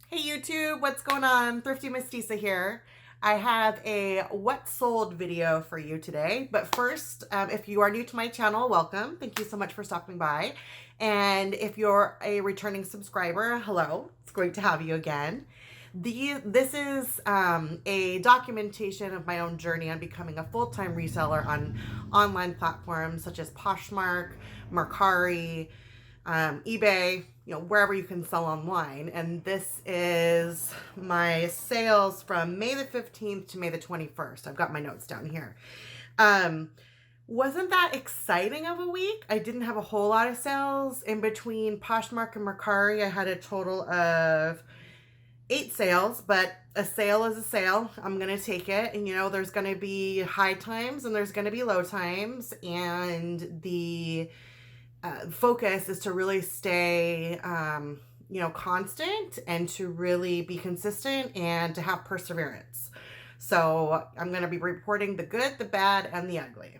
Hey YouTube, what's going on? Thrifty Mestiza here. I have a what sold video for you today. But first, if you are new to my channel, welcome. Thank you so much for stopping by. And if you're a returning subscriber, hello. It's great to have you again. This is a documentation of my own journey on becoming a full-time reseller on online platforms such as Poshmark, Mercari, eBay, wherever you can sell online. And this is my sales from May the 15th to May the 21st. I've got my notes down here. Wasn't that exciting of a week? I didn't have a whole lot of sales. In between Poshmark and Mercari, I had a total of 8 sales, but a sale is a sale. I'm going to take it. And, there's going to be high times and there's going to be low times. And the focus is to really stay, constant and to really be consistent and to have perseverance. So I'm going to be reporting the good, the bad, and the ugly.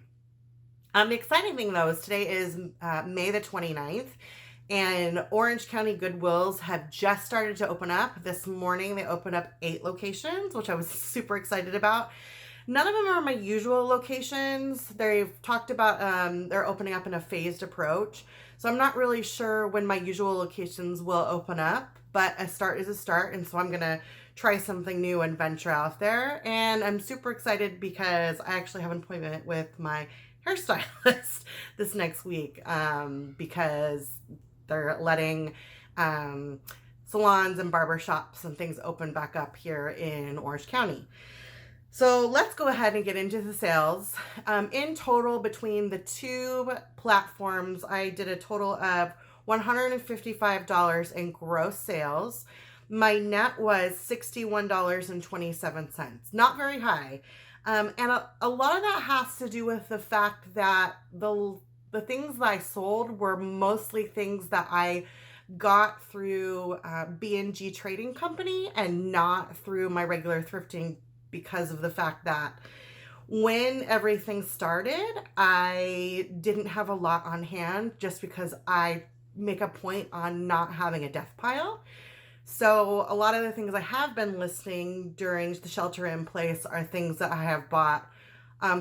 The exciting thing though is today is May the 29th. And Orange County Goodwills have just started to open up. This morning they opened up 8 locations, which I was super excited about. None of them are my usual locations. They've talked about they're opening up in a phased approach. So I'm not really sure when my usual locations will open up, but a start is a start. And so I'm going to try something new and venture out there. And I'm super excited because I actually have an appointment with my hairstylist this next week because they're letting salons and barber shops and things open back up here in Orange County. So let's go ahead and get into the sales. In total, between the 2 platforms, I did a total of $155 in gross sales. My net was $61.27. Not very high. And a lot of that has to do with the fact that the things that I sold were mostly things that I got through B&G Trading Company and not through my regular thrifting, because of the fact that when everything started, I didn't have a lot on hand just because I make a point on not having a death pile. So a lot of the things I have been listing during the shelter in place are things that I have bought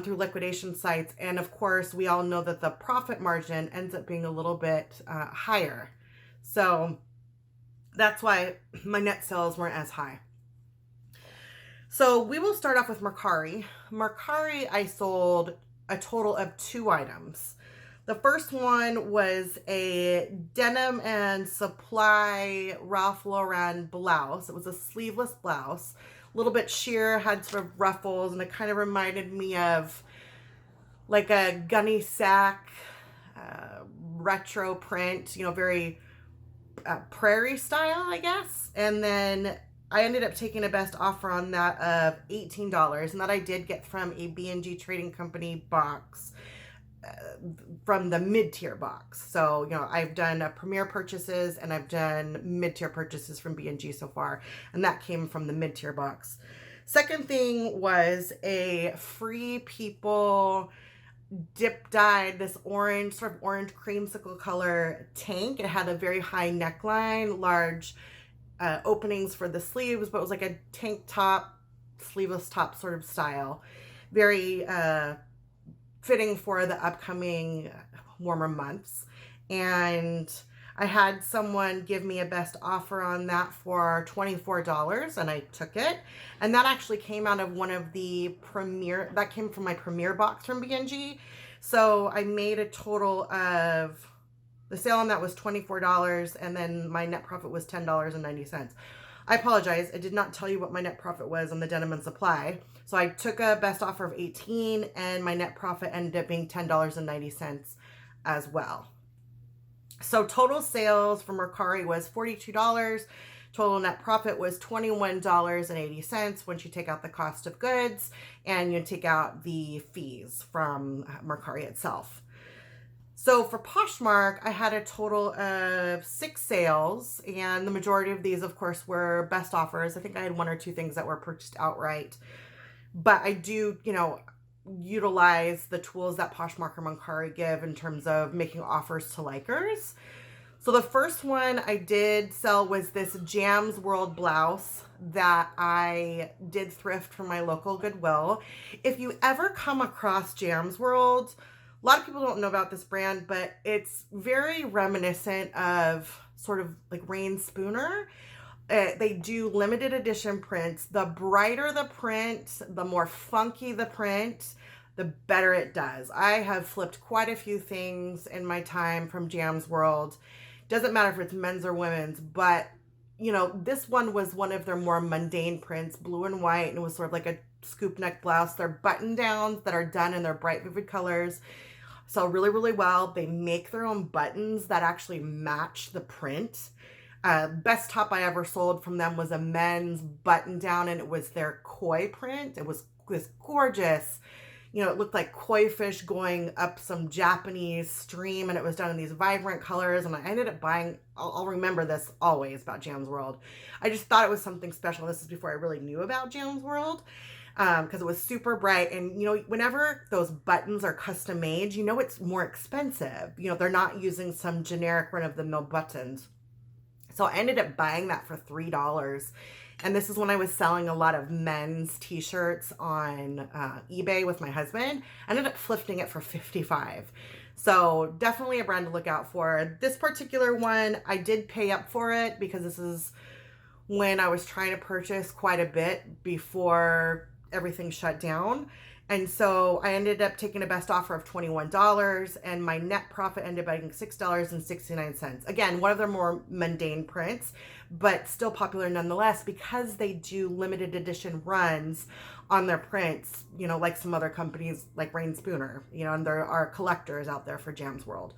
through liquidation sites. And of course, we all know that the profit margin ends up being a little bit higher. So that's why my net sales weren't as high. So we will start off with Mercari. Mercari, I sold a total of 2 items. The first one was a denim and supply Ralph Lauren blouse. It was a sleeveless blouse, a little bit sheer, had sort of ruffles, and it kind of reminded me of like a gunny sack retro print, very prairie style, I guess. And then I ended up taking a best offer on that of $18, and that I did get from a B&G Trading Company box, from the mid-tier box. So, I've done premier purchases and I've done mid-tier purchases from B&G so far, and that came from the mid-tier box. Second thing was a Free People dip dyed, this orange, sort of orange creamsicle color tank. It had a very high neckline, large openings for the sleeves, but it was like a tank top, sleeveless top sort of style. Very fitting for the upcoming warmer months. And I had someone give me a best offer on that for $24, and I took it. And that actually came out of one of the that came from my premier box from B&G. So I made a total of, the sale on that was $24, and then my net profit was $10.90. I apologize. I did not tell you what my net profit was on the denim and supply. So I took a best offer of $18, and my net profit ended up being $10.90 as well. So total sales from Mercari was $42. Total net profit was $21.80 once you take out the cost of goods and you take out the fees from Mercari itself. So for Poshmark, I had a total of 6 sales, and the majority of these, of course, were best offers. I think I had 1 or 2 things that were purchased outright. But I do, utilize the tools that Poshmark or Mercari give in terms of making offers to likers. So the first one I did sell was this Jams World blouse that I did thrift from my local Goodwill. If you ever come across Jams World, a lot of people don't know about this brand, but it's very reminiscent of sort of like Rain Spooner. They do limited edition prints. The brighter the print, the more funky the print, the better it does. I have flipped quite a few things in my time from Jams World. Doesn't matter if it's men's or women's, but you know, this one was one of their more mundane prints, blue and white, and it was sort of like a scoop neck blouse. They're button downs that are done in their bright, vivid colors. Sell really, really well. They make their own buttons that actually match the print. Best top I ever sold from them was a men's button down, and it was their koi print. It was this gorgeous, you know, it looked like koi fish going up some Japanese stream, and it was done in these vibrant colors. And I ended up buying, I'll remember this always about Jams World. I just thought it was something special. This is before I really knew about Jams World, because it was super bright. And, you know, whenever those buttons are custom made, you know, it's more expensive. You know, they're not using some generic run-of-the-mill buttons. So I ended up buying that for $3. And this is when I was selling a lot of men's t-shirts on eBay with my husband. I ended up thrifting it for $55. So definitely a brand to look out for. This particular one, I did pay up for it because this is when I was trying to purchase quite a bit before everything shut down. And so I ended up taking a best offer of $21, and my net profit ended up being $6.69. Again, one of their more mundane prints, but still popular nonetheless because they do limited edition runs on their prints, you know, like some other companies like Rain Spooner, you know, and there are collectors out there for Jams World.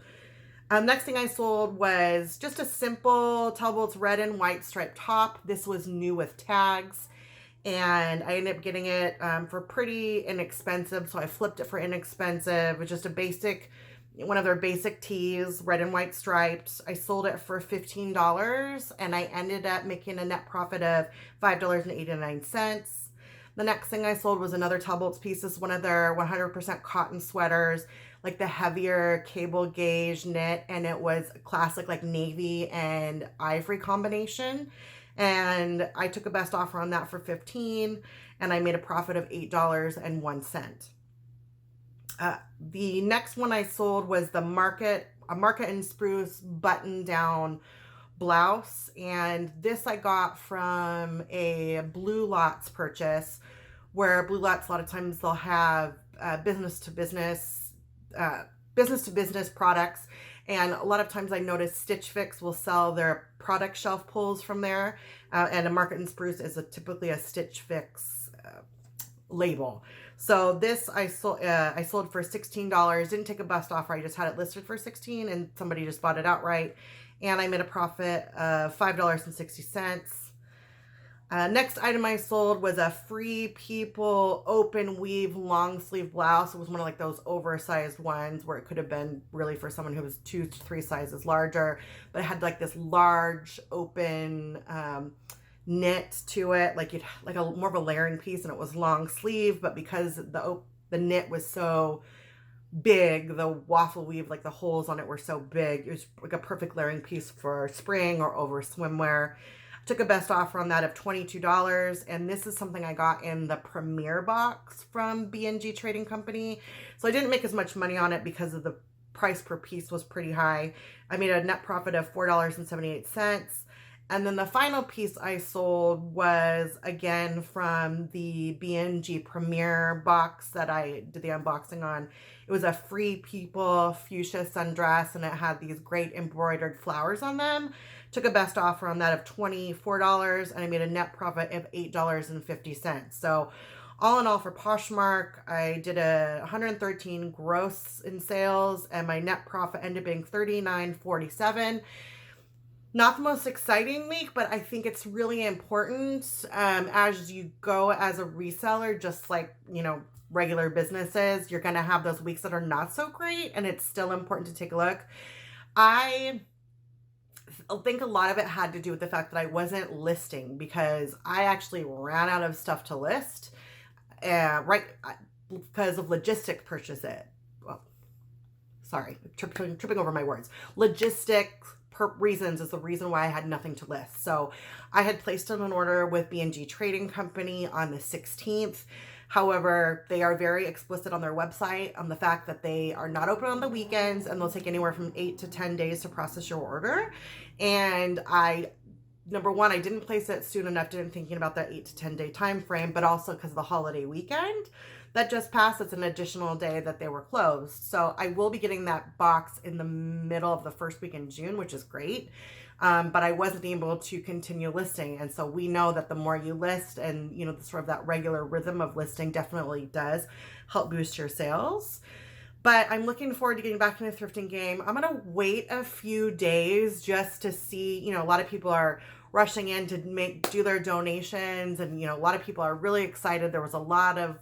Next thing I sold was just a simple Talbot's red and white striped top. This was new with tags. And I ended up getting it for pretty inexpensive. So I flipped it for inexpensive. It was just a basic, one of their basic tees, red and white stripes. I sold it for $15, and I ended up making a net profit of $5.89. The next thing I sold was another Talbot's piece. This is one of their 100% cotton sweaters, like the heavier cable gauge knit. And it was a classic like navy and ivory combination. And I took a best offer on that for $15, and I made a profit of $8.01. The next one I sold was a Mercari and Spruce button down blouse, and this I got from a Blue Lots purchase, where Blue Lots, a lot of times they'll have business to business products. And a lot of times I notice Stitch Fix will sell their product shelf pulls from there. And a Mercari and Spruce is typically a Stitch Fix label. So this I sold for $16. Didn't take a best offer. I just had it listed for $16, and somebody just bought it outright. And I made a profit of $5.60. Next item I sold was a Free People open weave long sleeve blouse. It was one of like those oversized ones where it could have been really for someone who was 2 to 3 sizes larger, but it had like this large open knit to it, like you'd like a more of a layering piece, and it was long sleeve, but because the knit was so big, the waffle weave, like the holes on it were so big, it was like a perfect layering piece for spring or over swimwear. Took a best offer on that of $22, and this is something I got in the Premier box from B&G Trading Company. So I didn't make as much money on it because of the price per piece was pretty high. I made a net profit of $4.78. And then the final piece I sold was, again, from the B&G Premier box that I did the unboxing on. It was a Free People fuchsia sundress, and it had these great embroidered flowers on them. Took a best offer on that of $24, and I made a net profit of $8.50. So all in all for Poshmark, I did a 113 gross in sales, and my net profit ended up being $39.47. Not the most exciting week, but I think it's really important as you go as a reseller, just like, you know, regular businesses, you're going to have those weeks that are not so great, and it's still important to take a look. I think a lot of it had to do with the fact that I wasn't listing, because I actually ran out of stuff to list, right, because of logistic purchases. Well, sorry, tripping over my words. Logistic reasons is the reason why I had nothing to list. So I had placed an order with B&G Trading Company on the 16th. However, they are very explicit on their website on the fact that they are not open on the weekends, and they'll take anywhere from 8 to 10 days to process your order. And number one, I didn't place it soon enough, didn't thinking about that 8 to 10 day time frame, but also because of the holiday weekend that just passed, it's an additional day that they were closed. So I will be getting that box in the middle of the first week in June, which is great. But I wasn't able to continue listing. And so we know that the more you list, and you know, sort of that regular rhythm of listing definitely does help boost your sales. But I'm looking forward to getting back in the thrifting game. I'm going to wait a few days just to see, you know, a lot of people are rushing in to do their donations, and you know, a lot of people are really excited. There was a lot of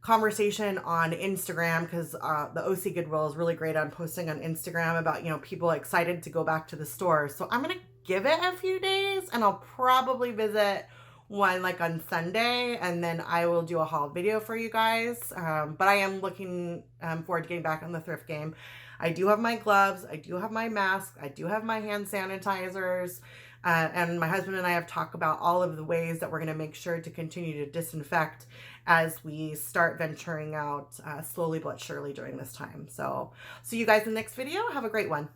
conversation on Instagram because the OC Goodwill is really great on posting on Instagram about, you know, people excited to go back to the store. So I'm gonna give it a few days, and I'll probably visit one like on Sunday, and then I will do a haul video for you guys. But I am looking forward to getting back in the thrift game. I do have my gloves, I do have my mask, I do have my hand sanitizers, and my husband and I have talked about all of the ways that we're going to make sure to continue to disinfect as we start venturing out slowly but surely during this time. So see you guys in the next video. Have a great one.